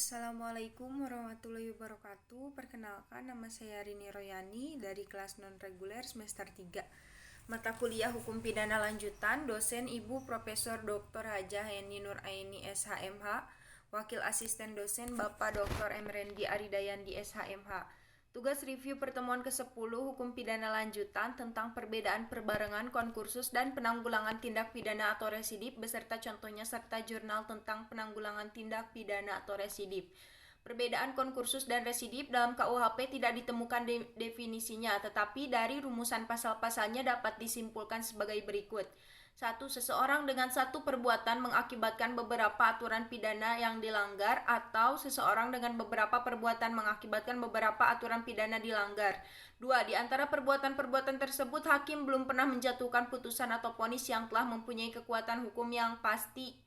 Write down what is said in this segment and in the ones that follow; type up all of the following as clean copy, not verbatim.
Assalamualaikum warahmatullahi wabarakatuh. Perkenalkan, nama saya Rini Royani dari kelas non-reguler semester 3. Mata kuliah Hukum Pidana Lanjutan, dosen Ibu Profesor Dr. Hajah Heni Nur Aini SHMH, Wakil Asisten Dosen Bapak Dr. M. Rendi Aridayandi SHMH. Tugas review pertemuan ke-10 Hukum Pidana Lanjutan tentang perbedaan perbarengan konkursus dan penanggulangan tindak pidana atau residip beserta contohnya serta jurnal tentang penanggulangan tindak pidana atau residip. Perbedaan konkursus dan residip dalam KUHP tidak ditemukan definisinya, tetapi dari rumusan pasal-pasalnya dapat disimpulkan sebagai berikut. 1. Seseorang dengan satu perbuatan mengakibatkan beberapa aturan pidana yang dilanggar, atau seseorang dengan beberapa perbuatan mengakibatkan beberapa aturan pidana dilanggar. 2. Di antara perbuatan-perbuatan tersebut, hakim belum pernah menjatuhkan putusan atau vonis yang telah mempunyai kekuatan hukum yang pasti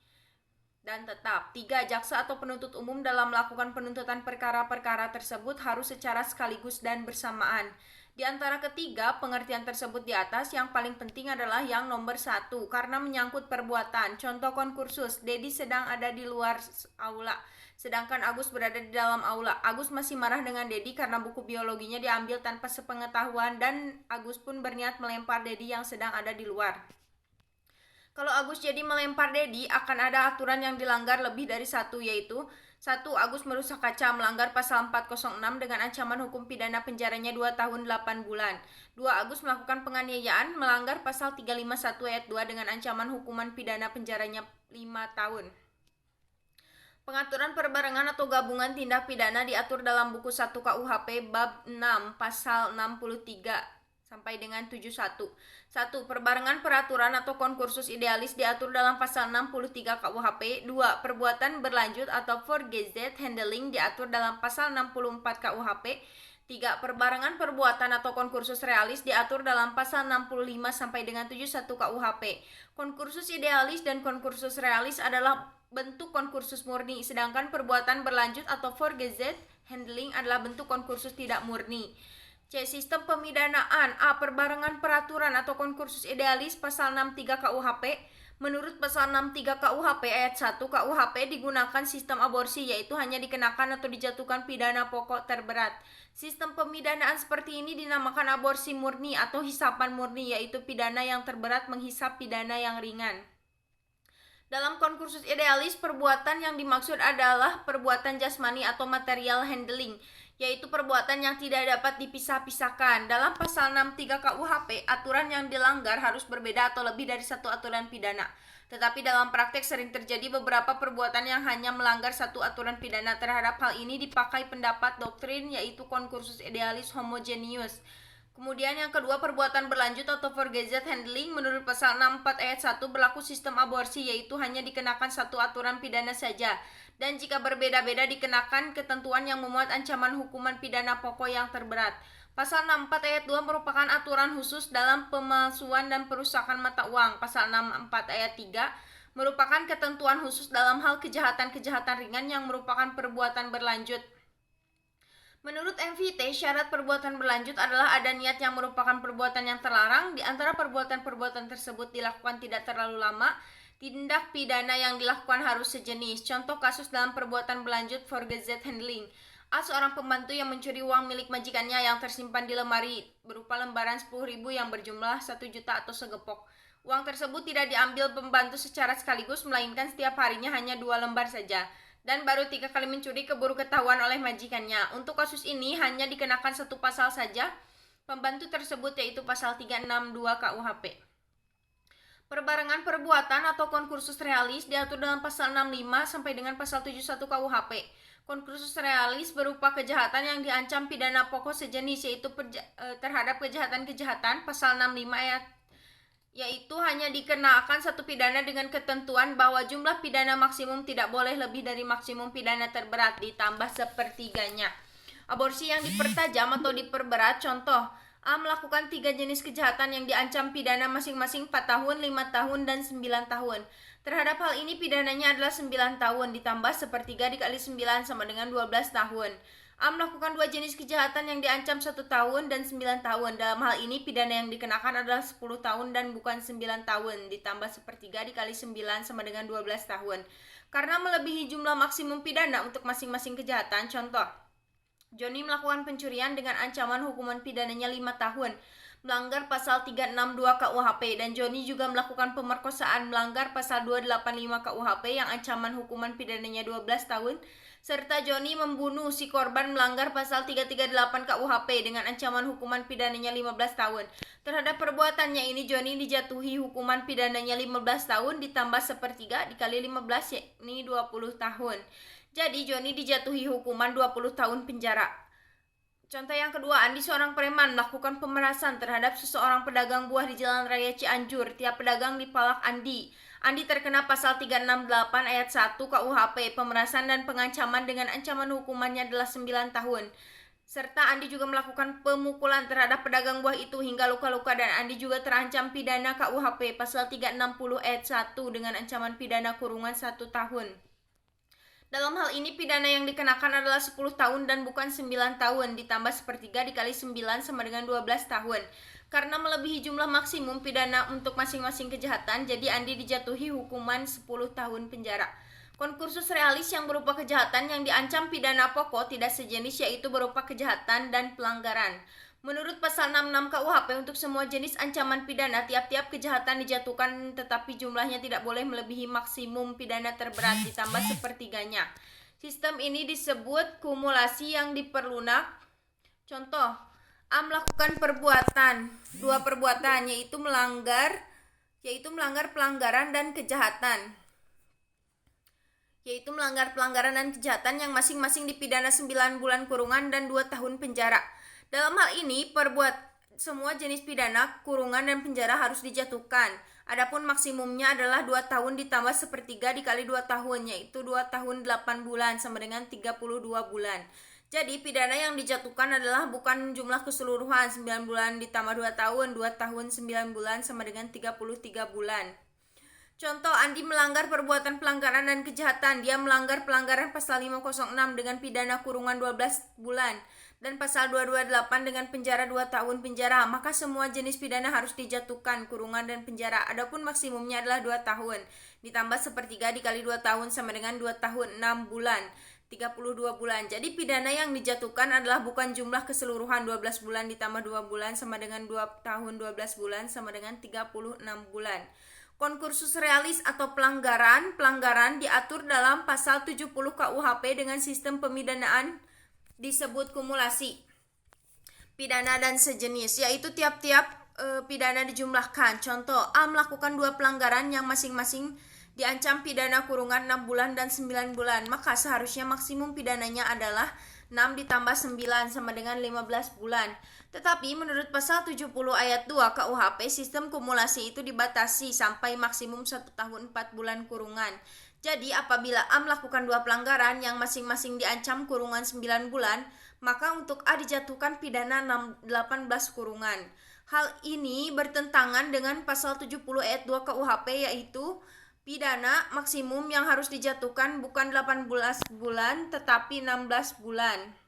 dan tetap. 3. Jaksa atau penuntut umum dalam melakukan penuntutan perkara-perkara tersebut harus secara sekaligus dan bersamaan. Di antara ketiga pengertian tersebut di atas, yang paling penting adalah yang nomor 1, karena menyangkut perbuatan. Contoh konkursus, Dedi sedang ada di luar aula, sedangkan Agus berada di dalam aula. Agus masih marah dengan Dedi karena buku biologinya diambil tanpa sepengetahuan, dan Agus pun berniat melempar Dedi yang sedang ada di luar. Kalau Agus jadi melempar Dedi, akan ada aturan yang dilanggar lebih dari satu, yaitu 1. Agus merusak kaca, melanggar pasal 406 dengan ancaman hukum pidana penjaranya 2 tahun 8 bulan. 2. Agus melakukan penganiayaan, melanggar pasal 351 ayat 2 dengan ancaman hukuman pidana penjaranya 5 tahun. Pengaturan perbarengan atau gabungan tindak pidana diatur dalam buku 1 KUHP bab 6 pasal 63 sampai dengan 71. 1. Perbarengan peraturan atau konkursus idealis diatur dalam pasal 63 KUHP. 2. Perbuatan berlanjut atau forgeset handling diatur dalam pasal 64 KUHP. 3. Perbarengan perbuatan atau konkursus realis diatur dalam pasal 65 sampai dengan 71 KUHP. Konkursus idealis dan konkursus realis adalah bentuk konkursus murni, sedangkan perbuatan berlanjut atau forgeset handling adalah bentuk konkursus tidak murni. C. Sistem pemidanaan. A. Perbarengan peraturan atau konkursus idealis pasal 63 KUHP. Menurut pasal 63 KUHP ayat 1 KUHP digunakan sistem aborsi, yaitu hanya dikenakan atau dijatuhkan pidana pokok terberat. Sistem pemidanaan seperti ini dinamakan aborsi murni atau hisapan murni, yaitu pidana yang terberat menghisap pidana yang ringan. Dalam konkursus idealis, perbuatan yang dimaksud adalah perbuatan jasmani atau material handling, yaitu perbuatan yang tidak dapat dipisah-pisahkan. Dalam pasal 63 KUHP, aturan yang dilanggar harus berbeda atau lebih dari satu aturan pidana. Tetapi dalam praktek sering terjadi beberapa perbuatan yang hanya melanggar satu aturan pidana. Terhadap hal ini dipakai pendapat doktrin, yaitu konkursus idealis homogeneous. Kemudian yang kedua, perbuatan berlanjut atau forgeset handling. Menurut pasal 64 ayat 1 berlaku sistem aborsi, yaitu hanya dikenakan satu aturan pidana saja, dan jika berbeda-beda dikenakan ketentuan yang memuat ancaman hukuman pidana pokok yang terberat. Pasal 64 ayat 2 merupakan aturan khusus dalam pemalsuan dan perusakan mata uang. Pasal 64 ayat 3 merupakan ketentuan khusus dalam hal kejahatan-kejahatan ringan yang merupakan perbuatan berlanjut. Menurut MVT, syarat perbuatan berlanjut adalah ada niat yang merupakan perbuatan yang terlarang. Di antara perbuatan-perbuatan tersebut dilakukan tidak terlalu lama. Tindak pidana yang dilakukan harus sejenis. Contoh kasus dalam perbuatan berlanjut forgeset handling. A. Seorang pembantu yang mencuri uang milik majikannya yang tersimpan di lemari berupa lembaran 10.000 yang berjumlah 1 juta atau segepok. Uang tersebut tidak diambil pembantu secara sekaligus, melainkan setiap harinya hanya 2 lembar saja, dan baru 3 kali mencuri keburu ketahuan oleh majikannya. Untuk kasus ini hanya dikenakan satu pasal saja pembantu tersebut, yaitu pasal 362 KUHP. Perbarengan perbuatan atau konkursus realis diatur dalam pasal 65 sampai dengan pasal 71 KUHP. Konkursus realis berupa kejahatan yang diancam pidana pokok sejenis, yaitu terhadap kejahatan-kejahatan pasal 65 ayat, yaitu hanya dikenakan satu pidana dengan ketentuan bahwa jumlah pidana maksimum tidak boleh lebih dari maksimum pidana terberat ditambah sepertiganya. Aborsi yang dipertajam atau diperberat, contoh A. Melakukan 3 jenis kejahatan yang diancam pidana masing-masing 4 tahun, 5 tahun, dan 9 tahun. Terhadap hal ini pidananya adalah 9 tahun ditambah sepertiga dikali 9 sama dengan 12 tahun. A melakukan dua jenis kejahatan yang diancam 1 tahun dan 9 tahun. Dalam hal ini pidana yang dikenakan adalah 10 tahun dan bukan 9 tahun. Ditambah sepertiga dikali 9 sama dengan 12 tahun. Karena melebihi jumlah maksimum pidana untuk masing-masing kejahatan. Contoh, Joni melakukan pencurian dengan ancaman hukuman pidananya 5 tahun. Melanggar pasal 362 KUHP, dan Joni juga melakukan pemerkosaan melanggar pasal 285 KUHP yang ancaman hukuman pidananya 12 tahun, serta Joni membunuh si korban melanggar pasal 338 KUHP dengan ancaman hukuman pidananya 15 tahun. Terhadap perbuatannya ini Joni dijatuhi hukuman pidananya 15 tahun ditambah sepertiga dikali 15 yakni 20 tahun. Jadi Joni dijatuhi hukuman 20 tahun penjara. Contoh yang kedua, Andi seorang preman melakukan pemerasan terhadap seseorang pedagang buah di Jalan Raya Cianjur. Tiap pedagang dipalak Andi. Andi terkena pasal 368 ayat 1 KUHP, pemerasan dan pengancaman dengan ancaman hukumannya adalah 9 tahun. Serta Andi juga melakukan pemukulan terhadap pedagang buah itu hingga luka-luka, dan Andi juga terancam pidana KUHP pasal 360 ayat 1 dengan ancaman pidana kurungan 1 tahun. Dalam hal ini pidana yang dikenakan adalah 10 tahun dan bukan 9 tahun, ditambah sepertiga dikali 9 sama dengan 12 tahun. Karena melebihi jumlah maksimum pidana untuk masing-masing kejahatan, jadi Andi dijatuhi hukuman 10 tahun penjara. Konkursus realis yang berupa kejahatan yang diancam pidana pokok tidak sejenis, yaitu berupa kejahatan dan pelanggaran. Menurut pasal 66 KUHP, untuk semua jenis ancaman pidana, tiap-tiap kejahatan dijatuhkan tetapi jumlahnya tidak boleh melebihi maksimum pidana terberat ditambah sepertiganya. Sistem ini disebut kumulasi yang diperlunak. Contoh, A melakukan dua perbuatan yaitu melanggar pelanggaran dan kejahatan. Yang masing-masing dipidana 9 bulan kurungan dan 2 tahun penjara. Dalam hal ini, semua jenis pidana, kurungan dan penjara harus dijatuhkan. Adapun maksimumnya adalah 2 tahun ditambah sepertiga dikali 2 tahun, yaitu 2 tahun 8 bulan sama dengan 32 bulan. Jadi pidana yang dijatuhkan adalah bukan jumlah keseluruhan 9 bulan ditambah 2 tahun, 2 tahun 9 bulan sama dengan 33 bulan. Contoh, Andi melanggar perbuatan pelanggaran dan kejahatan. Dia melanggar pelanggaran pasal 506 dengan pidana kurungan 12 bulan. Dan pasal 228 dengan penjara 2 tahun penjara, maka semua jenis pidana harus dijatuhkan kurungan dan penjara. Adapun maksimumnya adalah 2 tahun, ditambah sepertiga dikali 2 tahun sama dengan 2 tahun 6 bulan, 32 bulan. Jadi pidana yang dijatuhkan adalah bukan jumlah keseluruhan 12 bulan ditambah 2 bulan sama dengan 2 tahun 12 bulan sama dengan 36 bulan. Konkursus realis atau pelanggaran diatur dalam pasal 70 KUHP dengan sistem pemidanaan disebut kumulasi pidana dan sejenis, yaitu tiap-tiap pidana dijumlahkan. Contoh, A melakukan 2 pelanggaran yang masing-masing diancam pidana kurungan 6 bulan dan 9 bulan, maka seharusnya maksimum pidananya adalah 6 ditambah 9 sama dengan 15 bulan. Tetapi menurut pasal 70 ayat 2 KUHP, sistem kumulasi itu dibatasi sampai maksimum 1 tahun 4 bulan kurungan. Jadi apabila A melakukan 2 pelanggaran yang masing-masing diancam kurungan 9 bulan, maka untuk A dijatuhkan pidana 18 kurungan. Hal ini bertentangan dengan pasal 70 ayat 2 KUHP, yaitu pidana maksimum yang harus dijatuhkan bukan 18 bulan tetapi 16 bulan.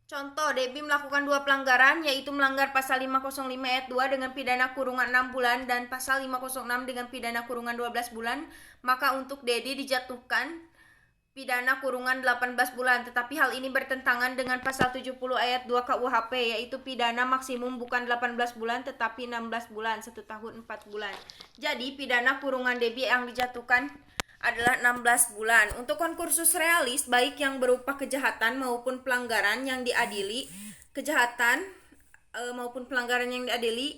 Contoh, Debbie melakukan 2 pelanggaran, yaitu melanggar pasal 505 ayat 2 dengan pidana kurungan 6 bulan dan pasal 506 dengan pidana kurungan 12 bulan, maka untuk Dedi dijatuhkan pidana kurungan 18 bulan. Tetapi hal ini bertentangan dengan pasal 70 ayat 2 KUHP, yaitu pidana maksimum bukan 18 bulan tetapi 16 bulan, 1 tahun 4 bulan. Jadi pidana kurungan Debbie yang dijatuhkan adalah 16 bulan. Untuk konkursus realis, baik yang berupa kejahatan maupun pelanggaran yang diadili,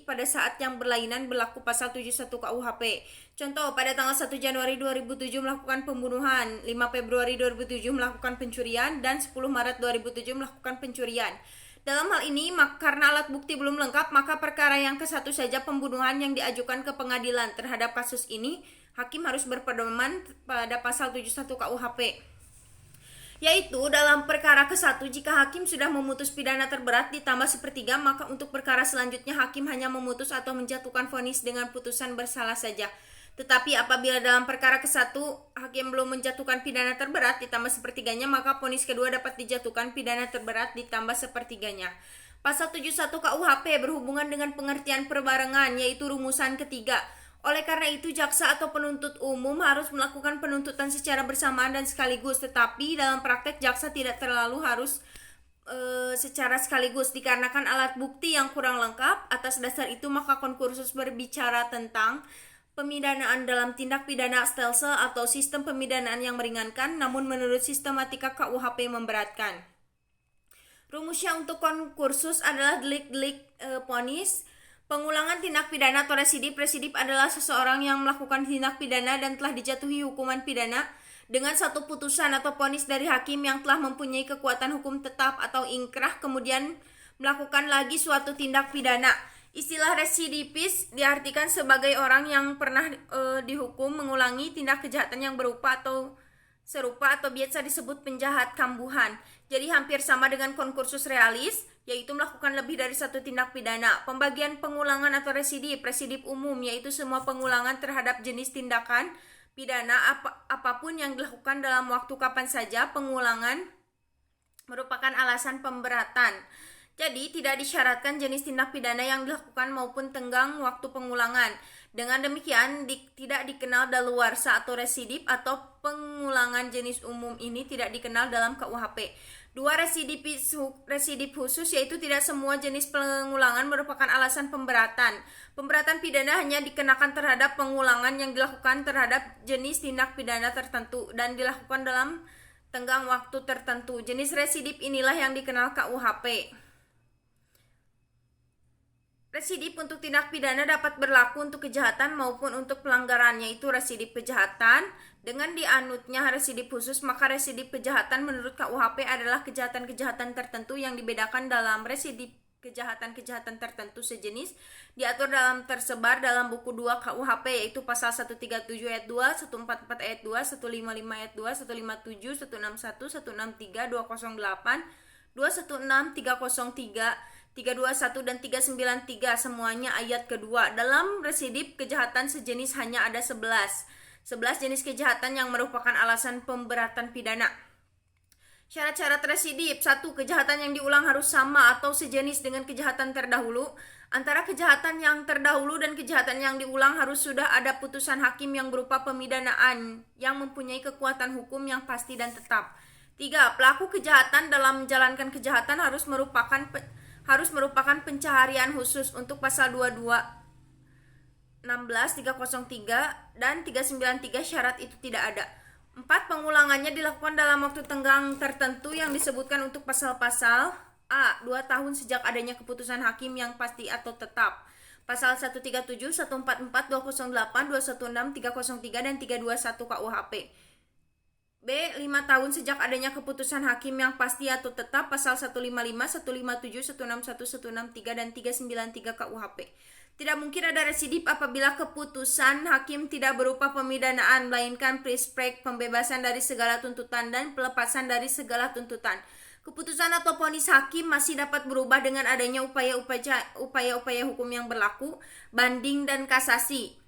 pada saat yang berlainan berlaku pasal 71 KUHP. Contoh, pada tanggal 1 Januari 2007 melakukan pembunuhan, 5 Februari 2007 melakukan pencurian, dan 10 Maret 2007 melakukan pencurian. Dalam hal ini, karena alat bukti belum lengkap, maka perkara yang ke-1 saja pembunuhan yang diajukan ke pengadilan. Terhadap kasus ini, hakim harus berpedoman pada pasal 71 KUHP, yaitu dalam perkara ke-1 jika hakim sudah memutus pidana terberat ditambah sepertiga, maka untuk perkara selanjutnya hakim hanya memutus atau menjatuhkan vonis dengan putusan bersalah saja. Tetapi apabila dalam perkara ke-1 hakim belum menjatuhkan pidana terberat ditambah sepertiganya, maka vonis kedua dapat dijatuhkan pidana terberat ditambah sepertiganya. Pasal 71 KUHP berhubungan dengan pengertian perbarengan, yaitu rumusan ketiga. Oleh karena itu, jaksa atau penuntut umum harus melakukan penuntutan secara bersamaan dan sekaligus, tetapi dalam praktek jaksa tidak terlalu harus secara sekaligus dikarenakan alat bukti yang kurang lengkap. Atas dasar itu, maka konkursus berbicara tentang pemidanaan dalam tindak pidana stelsel atau sistem pemidanaan yang meringankan, namun menurut sistematika KUHP memberatkan. Rumusnya untuk konkursus adalah delik-delik vonis, pengulangan tindak pidana atau residip. Residip adalah seseorang yang melakukan tindak pidana dan telah dijatuhi hukuman pidana dengan satu putusan atau vonis dari hakim yang telah mempunyai kekuatan hukum tetap atau ingkrah, kemudian melakukan lagi suatu tindak pidana. Istilah residipis diartikan sebagai orang yang pernah dihukum mengulangi tindak kejahatan yang berupa atau serupa atau biasa disebut penjahat kambuhan. Jadi hampir sama dengan konkursus realis, yaitu melakukan lebih dari satu tindak pidana. Pembagian pengulangan atau residip umum, yaitu semua pengulangan terhadap jenis tindakan pidana apapun yang dilakukan dalam waktu kapan saja. Pengulangan merupakan alasan pemberatan. Jadi tidak disyaratkan jenis tindak pidana yang dilakukan maupun tenggang waktu pengulangan. Dengan demikian tidak dikenal daluarsa atau residip, atau pengulangan jenis umum ini tidak dikenal dalam KUHP. Dua residip khusus, yaitu tidak semua jenis pengulangan merupakan alasan pemberatan. Pemberatan pidana hanya dikenakan terhadap pengulangan yang dilakukan terhadap jenis tindak pidana tertentu dan dilakukan dalam tenggang waktu tertentu. Jenis residip inilah yang dikenal KUHP. Residip untuk tindak pidana dapat berlaku untuk kejahatan maupun untuk pelanggaran, yaitu residip kejahatan. Dengan dianutnya residip khusus, maka residip kejahatan menurut KUHP adalah kejahatan-kejahatan tertentu yang dibedakan dalam residip kejahatan-kejahatan tertentu sejenis, diatur dalam tersebar dalam buku 2 KUHP, yaitu pasal 137 ayat 2, 144 ayat 2, 155 ayat 2, 157, 161, 163, 208, 216, 303, 321 dan 393, semuanya ayat kedua. Dalam residip kejahatan sejenis hanya ada 11 jenis kejahatan yang merupakan alasan pemberatan pidana. Syarat-syarat residip: 1. Kejahatan yang diulang harus sama atau sejenis dengan kejahatan terdahulu. Antara kejahatan yang terdahulu dan kejahatan yang diulang harus sudah ada putusan hakim yang berupa pemidanaan yang mempunyai kekuatan hukum yang pasti dan tetap. 3. Pelaku kejahatan dalam menjalankan kejahatan harus merupakan pencaharian khusus. Untuk pasal 22, 16, 303 dan 393 syarat itu tidak ada. 4. Pengulangannya dilakukan dalam waktu tenggang tertentu yang disebutkan untuk pasal-pasal: A. 2 tahun sejak adanya keputusan hakim yang pasti atau tetap. Pasal 137, 144, 208, 216, 303 dan 321 KUHP. B. 5 tahun sejak adanya keputusan hakim yang pasti atau tetap. Pasal 155, 157, 161, 163 dan 393 KUHP. Tidak mungkin ada residip apabila keputusan hakim tidak berupa pemidanaan, melainkan prispek, pembebasan dari segala tuntutan dan pelepasan dari segala tuntutan. Keputusan atau vonis hakim masih dapat berubah dengan adanya upaya-upaya hukum yang berlaku, banding dan kasasi.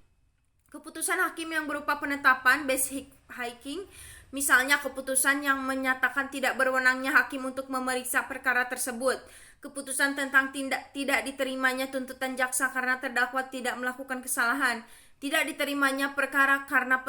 Keputusan hakim yang berupa penetapan base hiking, misalnya keputusan yang menyatakan tidak berwenangnya hakim untuk memeriksa perkara tersebut. Keputusan tentang tidak diterimanya tuntutan jaksa karena terdakwa tidak melakukan kesalahan. Tidak diterimanya perkara karena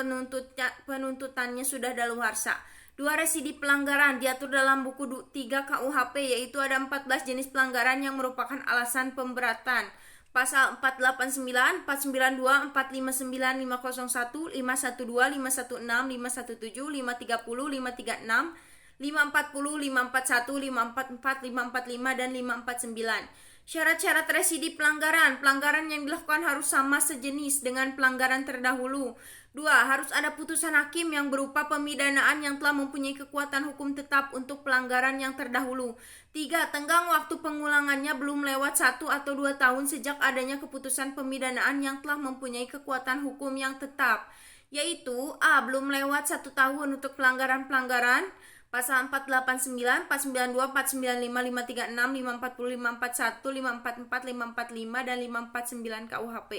penuntutannya sudah daluarsa. 2. Residip pelanggaran diatur dalam buku 3 KUHP, yaitu ada 14 jenis pelanggaran yang merupakan alasan pemberatan. Pasal 489, 492, 459, 501, 512, 516, 517, 530, 536, 540, 541, 544, 545 dan 549. Syarat-syarat residip pelanggaran: pelanggaran yang dilakukan harus sama sejenis dengan pelanggaran terdahulu. 2. Harus ada putusan hakim yang berupa pemidanaan yang telah mempunyai kekuatan hukum tetap untuk pelanggaran yang terdahulu. 3. Tenggang waktu pengulangannya belum lewat 1 atau 2 tahun sejak adanya keputusan pemidanaan yang telah mempunyai kekuatan hukum yang tetap, yaitu A. Belum lewat 1 tahun untuk pelanggaran-pelanggaran pasal 489, 492, 495, 536, 540, 541, 544, 545 dan 549 KUHP.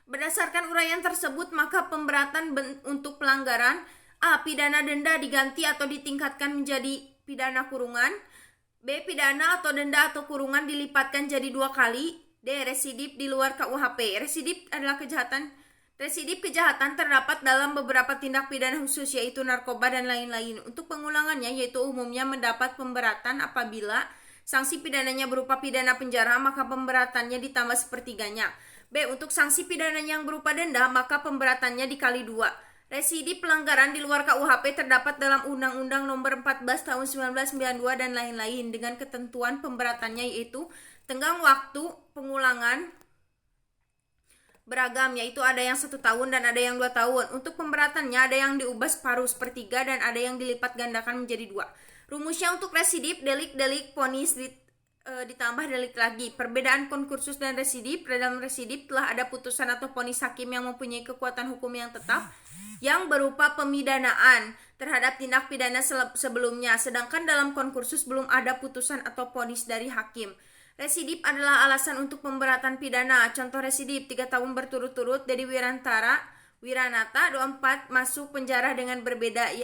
Berdasarkan uraian tersebut, maka pemberatan untuk pelanggaran A. Pidana denda diganti atau ditingkatkan menjadi pidana kurungan. B. Pidana atau denda atau kurungan dilipatkan jadi 2 kali. D. Residip di luar KUHP. Residip kejahatan terdapat dalam beberapa tindak pidana khusus, yaitu narkoba dan lain-lain. Untuk pengulangannya, yaitu umumnya mendapat pemberatan apabila sanksi pidananya berupa pidana penjara, maka pemberatannya ditambah sepertiganya. B. Untuk sanksi pidana yang berupa denda, maka pemberatannya dikali 2. Residip pelanggaran di luar KUHP terdapat dalam Undang-Undang Nomor 14 Tahun 1992 dan lain-lain, dengan ketentuan pemberatannya yaitu tenggang waktu pengulangan beragam, yaitu ada yang 1 tahun dan ada yang 2 tahun. Untuk pemberatannya ada yang diubah separuh sepertiga dan ada yang dilipat gandakan menjadi 2. Rumusnya untuk residip, delik ponis ditambah delik lagi. Perbedaan konkursus dan residip: dalam residip telah ada putusan atau ponis hakim yang mempunyai kekuatan hukum yang tetap yang berupa pemidanaan terhadap tindak pidana sebelumnya, sedangkan dalam konkursus belum ada putusan atau ponis dari hakim. Residip adalah alasan untuk pemberatan pidana. Contoh residip: 3 tahun berturut-turut Dedi Wiranata 24 masuk penjara dengan berbeda,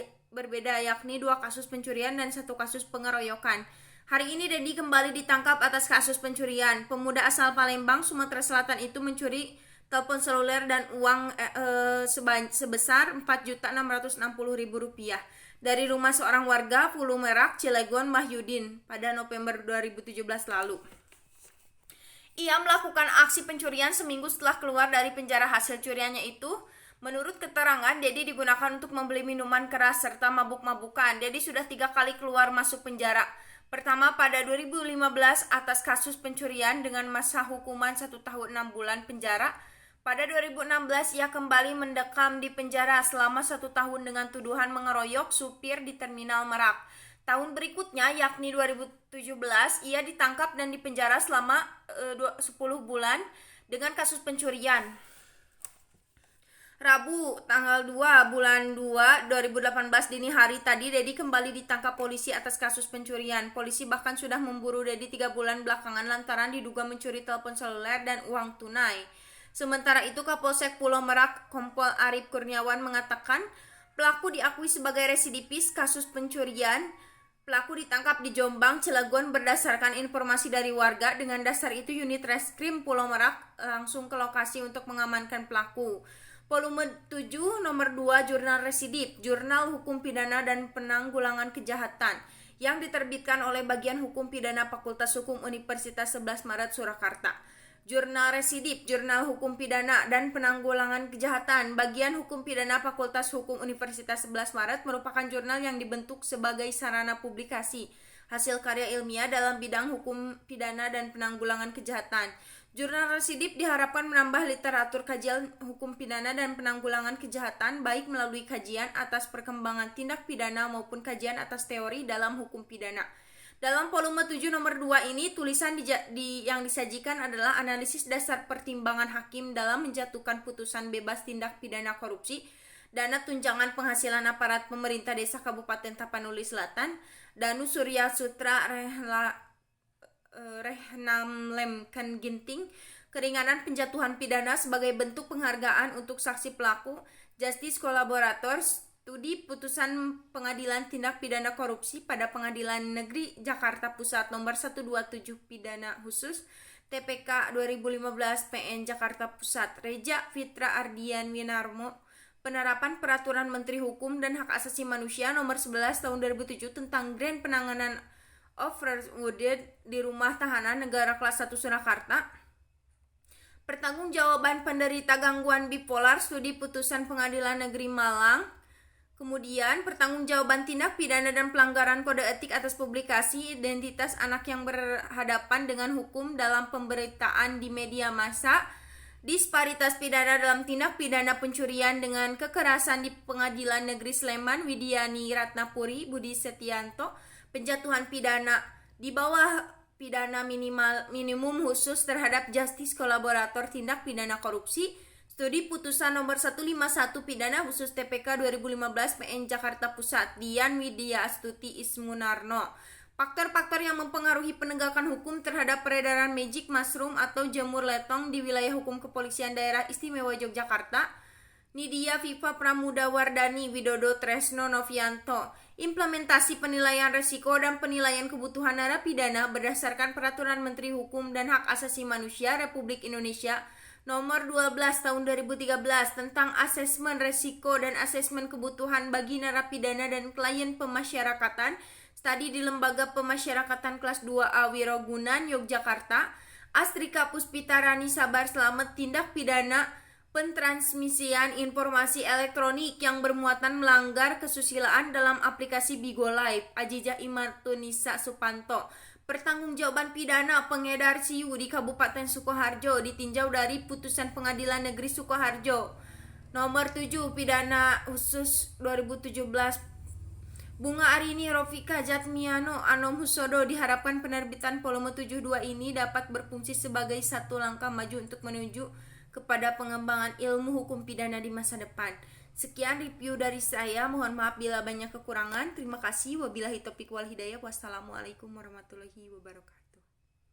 yakni 2 kasus pencurian dan 1 kasus pengeroyokan. Hari ini Dedi kembali ditangkap atas kasus pencurian. Pemuda asal Palembang, Sumatera Selatan itu mencuri telepon seluler dan uang sebesar Rp4.660.000 dari rumah seorang warga Pulau Merak, Cilegon, Mahyudin pada November 2017 lalu. Ia melakukan aksi pencurian seminggu setelah keluar dari penjara. Hasil curiannya itu, menurut keterangan, Dedi digunakan untuk membeli minuman keras serta mabuk-mabukan. Dedi sudah 3 kali keluar masuk penjara. Pertama pada 2015 atas kasus pencurian dengan masa hukuman 1 tahun 6 bulan penjara. Pada 2016 ia kembali mendekam di penjara selama 1 tahun dengan tuduhan mengeroyok supir di Terminal Merak. Tahun berikutnya, yakni 2017, ia ditangkap dan dipenjara selama 10 bulan dengan kasus pencurian. Rabu, tanggal 2 bulan 2 2018 dini hari tadi, Dedi kembali ditangkap polisi atas kasus pencurian. Polisi bahkan sudah memburu Dedi 3 bulan belakangan lantaran diduga mencuri telepon seluler dan uang tunai. Sementara itu, Kapolsek Pulau Merak, Kompol Arif Kurniawan mengatakan pelaku diakui sebagai residipis kasus pencurian. Pelaku ditangkap di Jombang, Cilegon berdasarkan informasi dari warga. Dengan dasar itu, unit Reskrim Pulau Merak langsung ke lokasi untuk mengamankan pelaku. Volume 7 nomor 2 Jurnal Residip, Jurnal Hukum Pidana dan Penanggulangan Kejahatan, yang diterbitkan oleh Bagian Hukum Pidana Fakultas Hukum Universitas 11 Maret Surakarta. Jurnal Residip, Jurnal Hukum Pidana dan Penanggulangan Kejahatan, Bagian Hukum Pidana Fakultas Hukum Universitas 11 Maret merupakan jurnal yang dibentuk sebagai sarana publikasi hasil karya ilmiah dalam bidang hukum pidana dan penanggulangan kejahatan. Jurnal Residip diharapkan menambah literatur kajian hukum pidana dan penanggulangan kejahatan, baik melalui kajian atas perkembangan tindak pidana maupun kajian atas teori dalam hukum pidana. Dalam volume 7 nomor 2 ini, tulisan yang disajikan adalah analisis dasar pertimbangan hakim dalam menjatuhkan putusan bebas tindak pidana korupsi, dana tunjangan penghasilan aparat pemerintah desa Kabupaten Tapanuli Selatan, Danu Surya Sutra Rehnamlemkan Ginting, keringanan penjatuhan pidana sebagai bentuk penghargaan untuk saksi pelaku, Justice Collaborators, studi putusan Pengadilan Tindak Pidana Korupsi pada Pengadilan Negeri Jakarta Pusat nomor 127 Pidana Khusus TPK 2015 PN Jakarta Pusat, Reja Fitra Ardian Winarmo, penerapan Peraturan Menteri Hukum dan Hak Asasi Manusia nomor 11 tahun 2007 tentang Grand Penanganan Overwooded di Rumah Tahanan Negara Kelas 1 Surakarta, pertanggungjawaban penderita gangguan bipolar, studi putusan Pengadilan Negeri Malang. Kemudian, pertanggungjawaban tindak pidana dan pelanggaran kode etik atas publikasi identitas anak yang berhadapan dengan hukum dalam pemberitaan di media massa, disparitas pidana dalam tindak pidana pencurian dengan kekerasan di Pengadilan Negeri Sleman, Widiani Ratnapuri, Budi Setianto, penjatuhan pidana di bawah pidana minimum khusus terhadap Justice Kolaborator tindak pidana korupsi, studi putusan nomor 151 pidana khusus TPK 2015 PN Jakarta Pusat, Dian Widya Astuti Ismunarno, Faktor-faktor yang mempengaruhi penegakan hukum terhadap peredaran magic mushroom atau jamur letong di wilayah hukum Kepolisian Daerah Istimewa Yogyakarta. Nidia Viva Pramuda Wardani Widodo Tresno Novianto. Implementasi penilaian resiko dan penilaian kebutuhan narapidana berdasarkan Peraturan Menteri Hukum dan Hak Asasi Manusia Republik Indonesia Nomor 12 Tahun 2013 tentang asesmen resiko dan asesmen kebutuhan bagi narapidana dan klien pemasyarakatan studi di Lembaga Pemasyarakatan Kelas 2A Wirogunan, Yogyakarta. Astrika Puspita Rani Sabar Slamet tindak pidana pentransmisian informasi elektronik yang bermuatan melanggar kesusilaan dalam aplikasi Bigo Live. Ajijah Imartunisa Supanto. Pertanggungjawaban pidana pengedar SIU di Kabupaten Sukoharjo ditinjau dari Putusan Pengadilan Negeri Sukoharjo Nomor 7 Pidana Khusus 2017. Bunga Arini Rofika Jatmiano Anom Husodo. Diharapkan penerbitan volume 72 ini dapat berfungsi sebagai satu langkah maju untuk menuju kepada pengembangan ilmu hukum pidana di masa depan. Sekian review dari saya. Mohon maaf bila banyak kekurangan. Terima kasih. Wabillahi taufiq wal hidayah. Wassalamualaikum warahmatullahi wabarakatuh.